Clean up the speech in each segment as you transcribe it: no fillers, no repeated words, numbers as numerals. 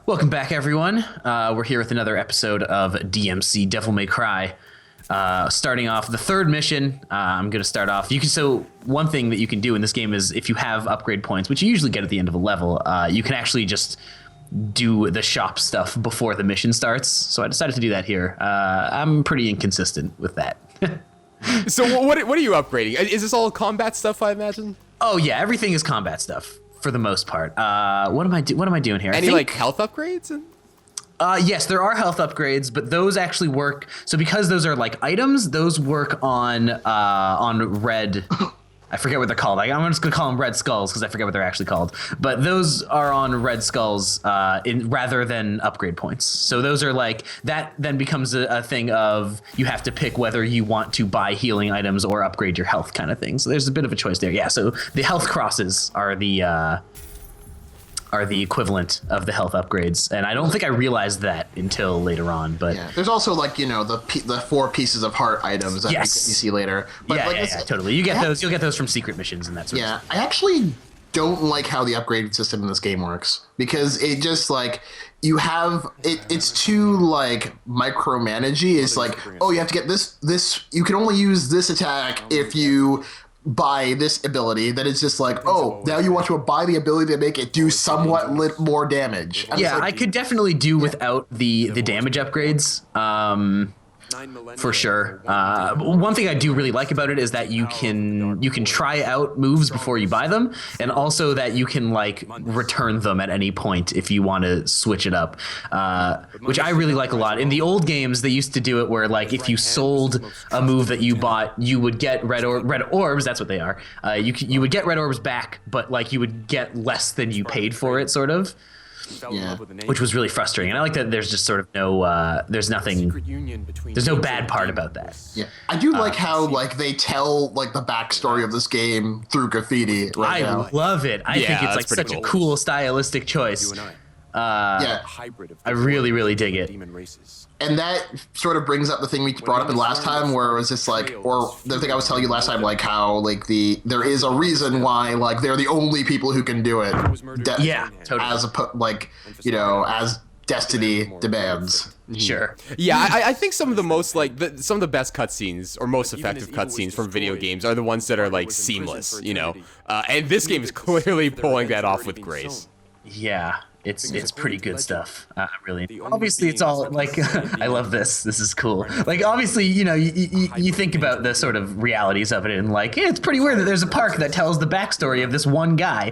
Welcome back, everyone. We're here with another episode of DmC Devil May Cry. Starting off the third mission, I'm going to start off. So one thing that you can do in this game is if you have upgrade points, which you usually get at the end of a level, you can actually just do the shop stuff before the mission starts. So I decided to do that here. I'm pretty inconsistent with that. So what are you upgrading? Is this all combat stuff, I imagine? Oh yeah, everything is combat stuff for the most part. What am I doing here? Any like health upgrades? Yes, there are health upgrades, but those actually work. So because those are like items, those work on red. I forget what they're called. I'm just gonna call them red skulls because I forget what they're actually called. But those are on red skulls rather than upgrade points. So those are like that. Then becomes a thing of you have to pick whether you want to buy healing items or upgrade your health kind of thing. So there's a bit of a choice there. Yeah. So the health crosses are the equivalent of the health upgrades, and I don't think I realized that until later on. But yeah, there's also like the 4 pieces of heart items that you see later. But yeah, totally. You get those. You'll get those from secret missions and that sort of stuff. I actually don't like how the upgrade system in this game works because it just like you have it's too like micromanagey. It's like, oh, you have to get this. You can only use this attack if you buy this ability. That it's just like, oh, now you want to buy the ability to make it do somewhat more damage. I could definitely do without the damage upgrades. For sure. One thing I do really like about it is that you can try out moves before you buy them, and also that you can like return them at any point if you want to switch it up, which I really like a lot. In the old games, they used to do it where like if you sold a move that you bought, you would get red orbs. That's what they are. You would get red orbs back, but like you would get less than you paid for it, sort of. Yeah, which was really frustrating, and I like that there's just sort of no there's no bad part about that. Yeah, I do like how like they tell like the backstory of this game through graffiti right now. I love it. I think it's like such a cool stylistic choice. I really dig it. And that sort of brings up the thing we brought up in last time, where it was just like, or the thing I was telling you last time, like how like there is a reason why like they're the only people who can do it. Yeah, totally. As Destiny demands. Sure. Yeah, I think some of the most some of the best cutscenes or most effective cutscenes from video games are the ones that are like seamless, and this game is clearly pulling that off with grace. Yeah. It's pretty good stuff. Really. Obviously, it's all like I love this. This is cool. Like obviously, you think about the sort of realities of it, and like it's pretty weird that there's a park that tells the backstory of this one guy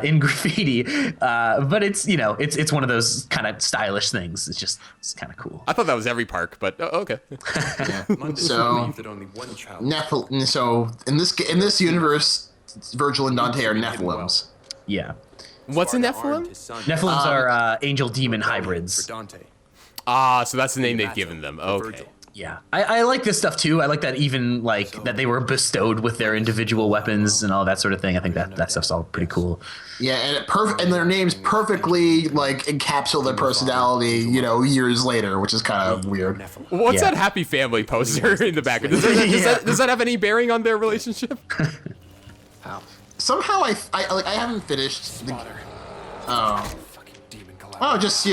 in graffiti. But it's it's one of those kind of stylish things. It's kind of cool. I thought that was every park, but okay. Yeah. So in this universe, Virgil and Dante are Nephilims. Yeah. What's a Nephilim? Nephilims are angel demon hybrids. So that's the name they've given them. Okay. Yeah, I like this stuff too. I like that even like that they were bestowed with their individual weapons and all that sort of thing. I think that stuff's all pretty cool. Yeah, and their names perfectly like encapsulate their personality, years later, which is kind of weird. What's that happy family poster in the background? Does that have any bearing on their relationship? Somehow I haven't finished just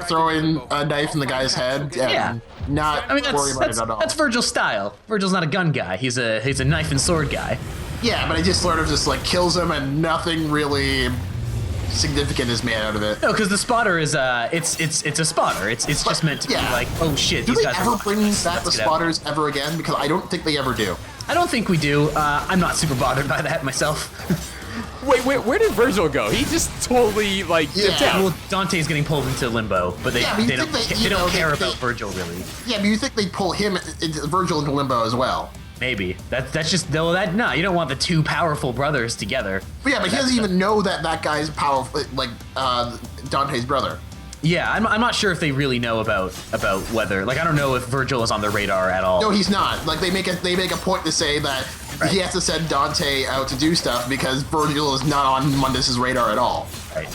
throwing a knife in the guy's head and not worry about it at all. That's Virgil's style. Virgil's not a gun guy. He's a knife and sword guy. Yeah, but it just sort of just like kills him and nothing really significant is made out of it. No, because the spotter is it's a spotter. It's just meant to be like, oh shit. Do they ever bring back the spotters ever again? Because I don't think they ever do. I don't think we do. I'm not super bothered by that myself. Wait, where did Virgil go? He just totally dipped out. Well, Dante's getting pulled into limbo, but they don't care about Virgil really. Yeah, but you think they'd pull Virgil into limbo as well? Maybe that's just you don't want the two powerful brothers together. But yeah, but he doesn't even know that guy's powerful, like Dante's brother. Yeah, I'm not sure if they really know about whether, like, I don't know if Virgil is on their radar at all. No, he's not. Like, they make a point to say that he has to send Dante out to do stuff because Virgil is not on Mundus's radar at all. Right.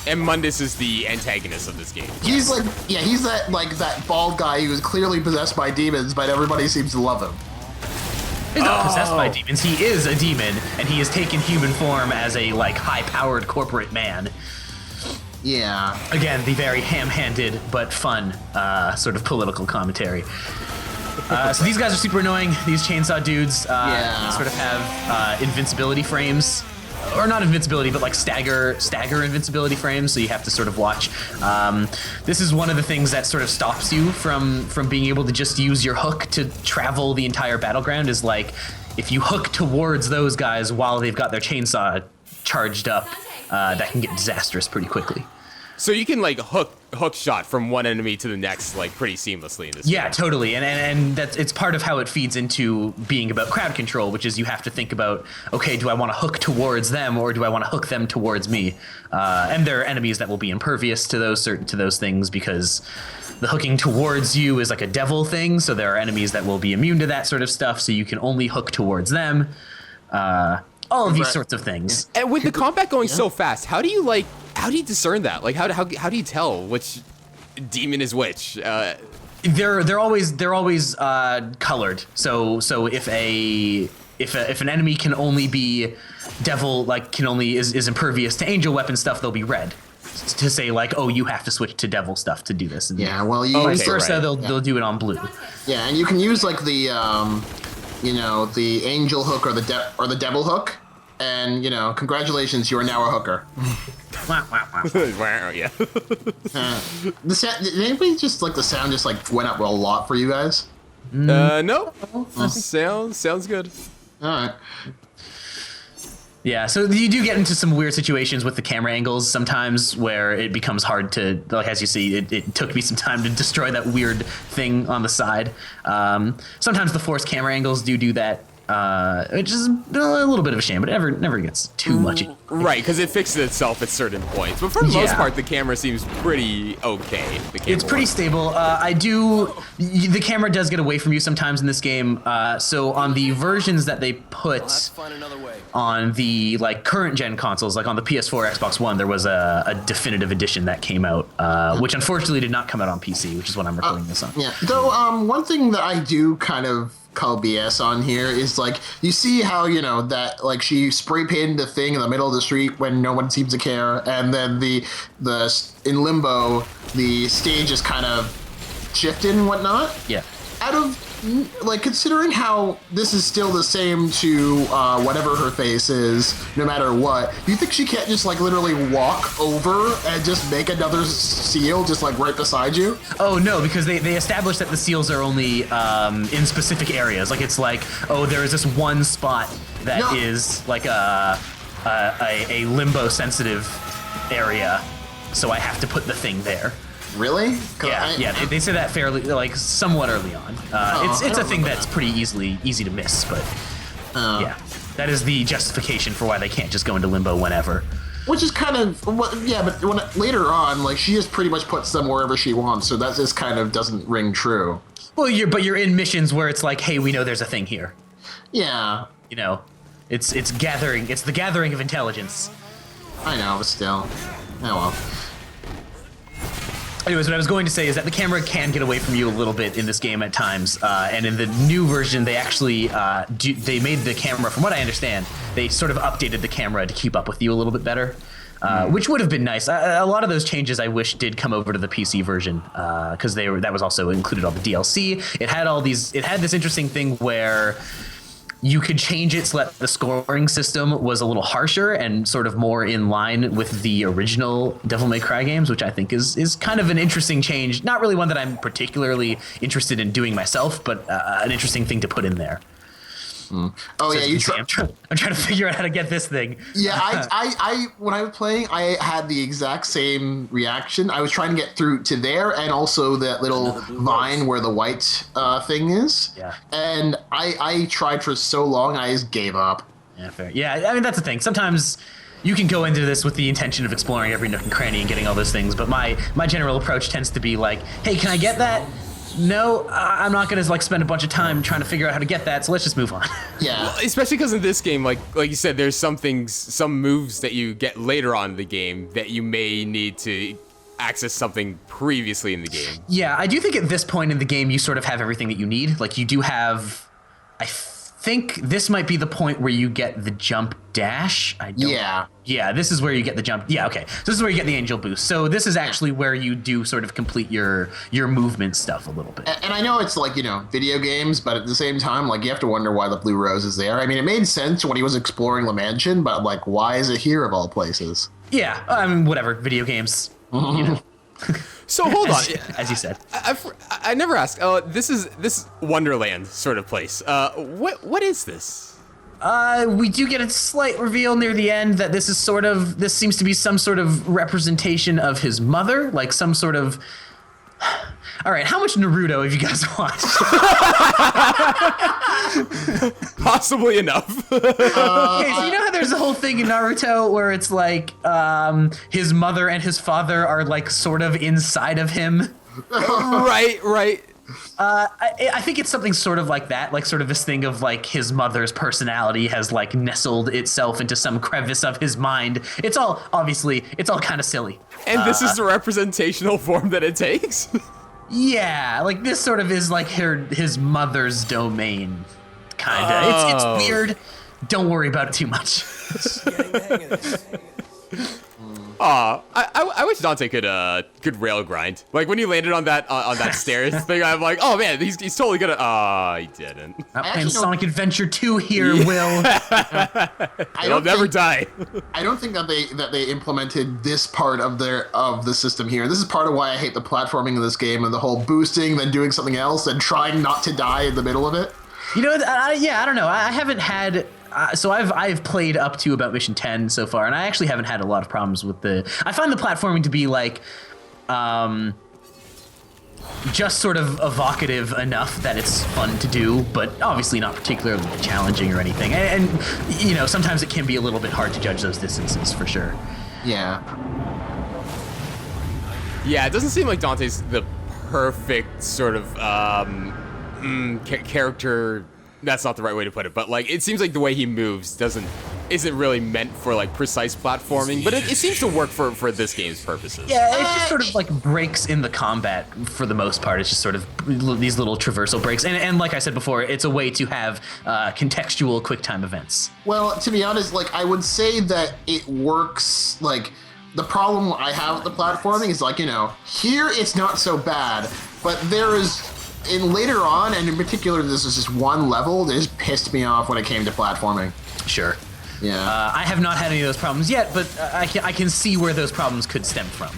And Mundus is the antagonist of this game. He's he's that bald guy who is clearly possessed by demons, but everybody seems to love him. He's not possessed by demons. He is a demon, and he has taken human form as a high-powered corporate man. Yeah. Again, the very ham-handed but fun sort of political commentary. So these guys are super annoying. These chainsaw dudes sort of have invincibility frames. Or not invincibility, but like stagger invincibility frames, so you have to sort of watch. This is one of the things that sort of stops you from being able to just use your hook to travel the entire battleground, is like, if you hook towards those guys while they've got their chainsaw charged up, that can get disastrous pretty quickly. So you can like hook shot from one enemy to the next like pretty seamlessly in this game. Totally, and that's, it's part of how it feeds into being about crowd control, which is you have to think about, okay, do I want to hook towards them or do I want to hook them towards me? And there are enemies that will be impervious to those things, because the hooking towards you is like a devil thing, so there are enemies that will be immune to that sort of stuff, so you can only hook towards them. All of these sorts of things. And with the combat going so fast, how do you discern that? Like, how do you tell which demon is which? They're always colored. So if an enemy can only be devil, like is impervious to angel weapon stuff, they'll be red. To say like, oh, you have to switch to devil stuff to do this. And vice versa, they'll do it on blue. Yeah, and you can use like the the angel hook or the devil hook, and congratulations, you are now a hooker. Yeah. Did anybody just like the sound just like went up a lot for you guys? No. Sounds good. All right. Yeah, so you do get into some weird situations with the camera angles sometimes, where it becomes hard to, like, as you see, it took me some time to destroy that weird thing on the side. Sometimes the forced camera angles do that, which is a little bit of a shame, but it never gets too much. Right, because it fixes itself at certain points. But for the most part, the camera seems pretty okay. It's pretty stable. The camera does get away from you sometimes in this game. So on the versions that they put on the current gen consoles, like on the PS4, Xbox One, there was a definitive edition that came out, which unfortunately did not come out on PC, which is what I'm recording this on. Yeah. Though one thing that I do kind of call BS on here is like, you see how that like she spray painted the thing in the middle of the street when no one seems to care, and then the in Limbo the stage is kind of shifted and whatnot. Yeah. Out of considering how this is still the same to whatever her face is, no matter what, do you think she can't just literally walk over and just make another seal just right beside you? Oh no, because they established that the seals are only in specific areas. Like, it's like, oh, there is this one spot that is like a limbo sensitive area, so I have to put the thing there. Really? Yeah. They say that fairly, somewhat early on. It's a thing that's pretty easy to miss, but yeah, that is the justification for why they can't just go into limbo whenever. Which is kind of but later on, she just pretty much puts them wherever she wants, so that just kind of doesn't ring true. Well, you're in missions where it's like, hey, we know there's a thing here. Yeah. It's the gathering of intelligence. I know, but still. Oh well. Anyways, what I was going to say is that the camera can get away from you a little bit in this game at times, and in the new version, they actually they made the camera, from what I understand, they sort of updated the camera to keep up with you a little bit better, which would have been nice. A lot of those changes I wish did come over to the PC version, because that was also included all the DLC. It had this interesting thing where you could change it so that the scoring system was a little harsher and sort of more in line with the original Devil May Cry games, which I think is kind of an interesting change. Not really one that I'm particularly interested in doing myself, but an interesting thing to put in there. Oh, so yeah, I'm trying to figure out how to get this thing. Yeah, I when I was playing, I had the exact same reaction. I was trying to get through to there, and also that little vine where the white thing is. Yeah. And I tried for so long, I just gave up. Yeah, fair. Yeah, I mean, that's the thing. Sometimes you can go into this with the intention of exploring every nook and cranny and getting all those things, but my general approach tends to be like, hey, can I get that? No, I'm not going to spend a bunch of time trying to figure out how to get that, so let's just move on. Yeah. Well, especially because in this game, like you said, there's some moves that you get later on in the game that you may need to access something previously in the game. Yeah, I do think at this point in the game, you sort of have everything that you need. Like, you do have, I think this might be the point where you get the jump dash. Yeah, this is where you get the jump. Yeah, okay. So this is where you get the angel boost. So this is actually where you do sort of complete your movement stuff a little bit. And I know it's like, video games, but at the same time, like, you have to wonder why the blue rose is there. I mean, it made sense when he was exploring the mansion, but, like, why is it here of all places? Yeah, whatever. Video games. So hold on, as you said, I never asked. This is Wonderland sort of place. What is this? We do get a slight reveal near the end that this seems to be some sort of representation of his mother, like some sort of. All right, how much Naruto have you guys watched? Possibly enough. Okay, so you know how there's a whole thing in Naruto where it's like his mother and his father are like sort of inside of him? Right. I think it's something sort of like that, like sort of this thing of like his mother's personality has like nestled itself into some crevice of his mind. It's all kind of silly. And this is the representational form that it takes? Yeah, like this sort of is like his mother's domain, kinda. It's weird. Don't worry about it too much. I wish Dante could rail grind. Like when you landed on that stairs thing, I'm like, oh man, he's totally gonna. He didn't. I'm playing Sonic Adventure 2 here, Will. He'll never die. I don't think that they implemented this part of the system here. This is part of why I hate the platforming of this game and the whole boosting, then doing something else, and trying not to die in the middle of it. You know, I don't know. I haven't had. So I've played up to about mission 10 so far, and I actually haven't had a lot of problems with I find the platforming to be like, just sort of evocative enough that it's fun to do, but obviously not particularly challenging or anything. And sometimes it can be a little bit hard to judge those distances for sure. Yeah. Yeah, it doesn't seem like Dante's the perfect sort of character. That's not the right way to put it, but like it seems like the way he moves isn't really meant for like precise platforming, but it seems to work for this game's purposes. Yeah, it just sort of like breaks in the combat for the most part. It's just sort of these little traversal breaks, and like I said before, it's a way to have contextual QuickTime events. Well, to be honest, like I would say that it works. Like the problem I have with the platforming is like here it's not so bad, but there is. And later on, and in particular, this is just one level that just pissed me off when it came to platforming. Sure. Yeah. I have not had any of those problems yet, but I can see where those problems could stem from.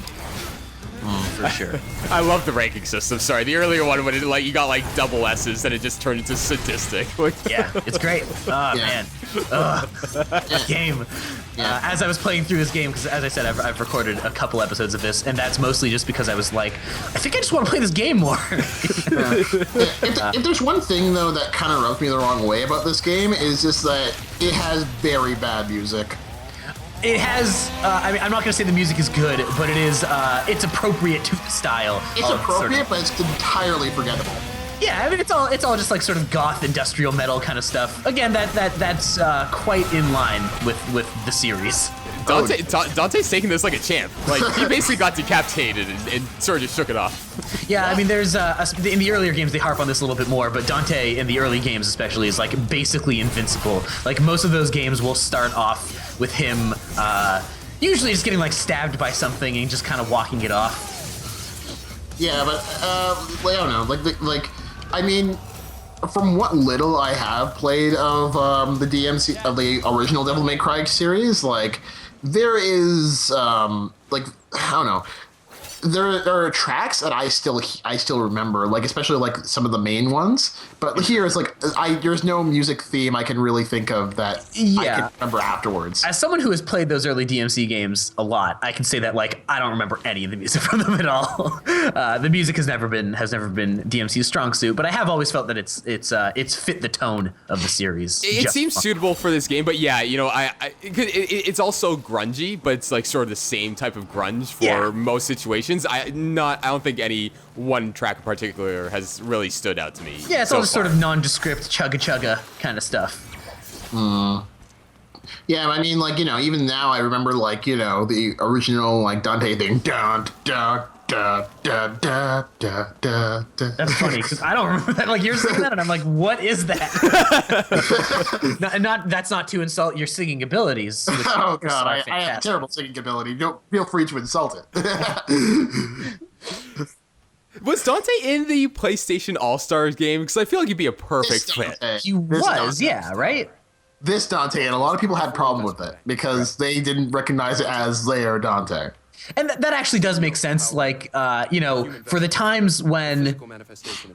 For sure. I love the ranking system. Sorry, the earlier one when you got like double S's, and it just turned into sadistic. Yeah, it's great. Oh man, this game. Yeah. As I was playing through this game, because as I said, I've recorded a couple episodes of this, and that's mostly just because I was like, I think I just want to play this game more. If there's one thing though that kind of rubbed me the wrong way about this game is just that it has very bad music. It has. I mean, I'm not going to say the music is good, but it's appropriate to the style. It's appropriate, but it's entirely forgettable. Yeah, I mean, it's all just like sort of goth industrial metal kind of stuff. Again, that's quite in line with the series. Dante's taking this like a champ. Like he basically got decapitated and sort of just shook it off. Yeah, I mean, there's in the earlier games they harp on this a little bit more, but Dante in the early games especially is like basically invincible. Like most of those games will start off with him usually just getting like stabbed by something and just kind of walking it off. Yeah, but I don't know. I mean, from what little I have played of the DmC of the original Devil May Cry series, like there is I don't know. There are tracks that I still remember, like especially like some of the main ones. But here it's like there's no music theme I can really think of that I can remember afterwards. As someone who has played those early DmC games a lot, I can say that like I don't remember any of the music from them at all. The music has never been DmC's strong suit, but I have always felt that it's fit the tone of the series. It seems suitable for this game, but yeah, it's also grungy, but it's like sort of the same type of grunge for most situations. I don't think any one track in particular has really stood out to me. Yeah, it's all just sort of nondescript chugga chugga kind of stuff. Yeah, I mean, like even now I remember like the original like Dante thing, dun dun That's funny because I don't remember that. Like you're singing that, and I'm like, what is that? That's not to insult your singing abilities. Which Oh God, I have fantastic. terrible singing ability. Don't feel free to insult it. Was Dante in the PlayStation All-Stars game? Because I feel like he'd be a perfect fit. He was, yeah, right. This Dante, and a lot of people had problem with it because they didn't recognize it as their Dante. And that actually does make sense. Like, for the times when,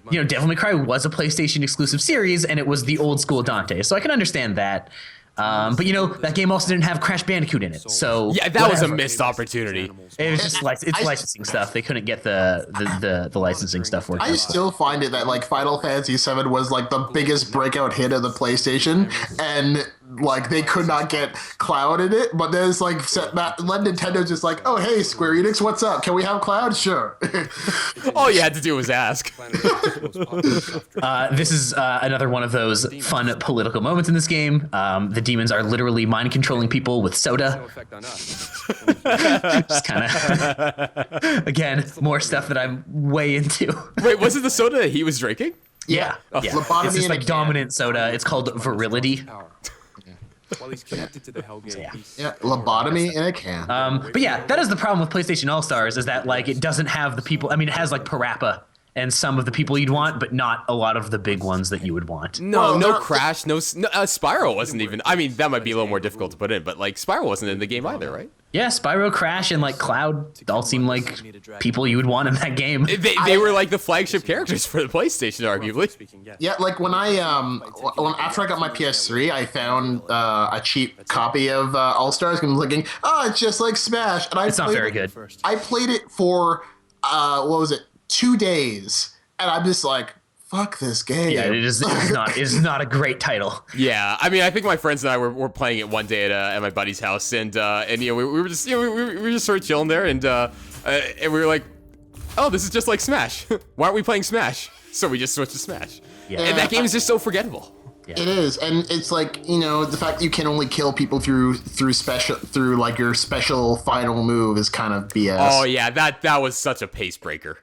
Devil May Cry was a PlayStation exclusive series and it was the old school Dante. So I can understand that. But that game also didn't have Crash Bandicoot in it. So Yeah, that was a missed opportunity. It was just licensing stuff. They couldn't get the licensing stuff working. I still find it that like Final Fantasy VII was like the biggest breakout hit of the PlayStation, and like they could not get Cloud in it. But there's like that Nintendo just like, oh hey Square Enix, what's up? Can we have Cloud? Sure. All you had to do was ask. This is another one of those fun political moments in this game. The demons are literally mind controlling people with soda. Just kind of, again, more stuff that I'm way into. Wait, was it the soda that he was drinking? Yeah. Lobotomy It's just in like a can. dominant soda. It's called Virility. While he's connected to the Hellgate Yeah. beast. Yeah, lobotomy in a can. But yeah, that is the problem with PlayStation All Stars is that like it doesn't have the people. I mean, it has like Parappa and some of the people you'd want, but not a lot of the big ones that you would want. No, Well, no no- Crash, no Spyro wasn't even. I mean, that might be a little more difficult to put in, but like Spyro wasn't in the game either, right? Yeah, Spyro, Crash, and like Cloud all seem like people you would want in that game. They were like the flagship characters for the PlayStation, arguably. Speaking, yes. Yeah, like when after I got my PS3, I found a cheap copy of All Stars and was thinking, oh, it's just like Smash, and It's not very good. I played it for 2 days, and I'm just like, fuck this game. Yeah, it is not a great title. Yeah, I mean, I think my friends and I were playing it one day at my buddy's house, and we were just we were just sort of chilling there, and we were like, oh, this is just like Smash. Why aren't we playing Smash? So we just switched to Smash. Yeah. And that game is just so forgettable. It is, and it's like the fact that you can only kill people through like your special final move is kind of BS. Oh yeah, that was such a pace breaker.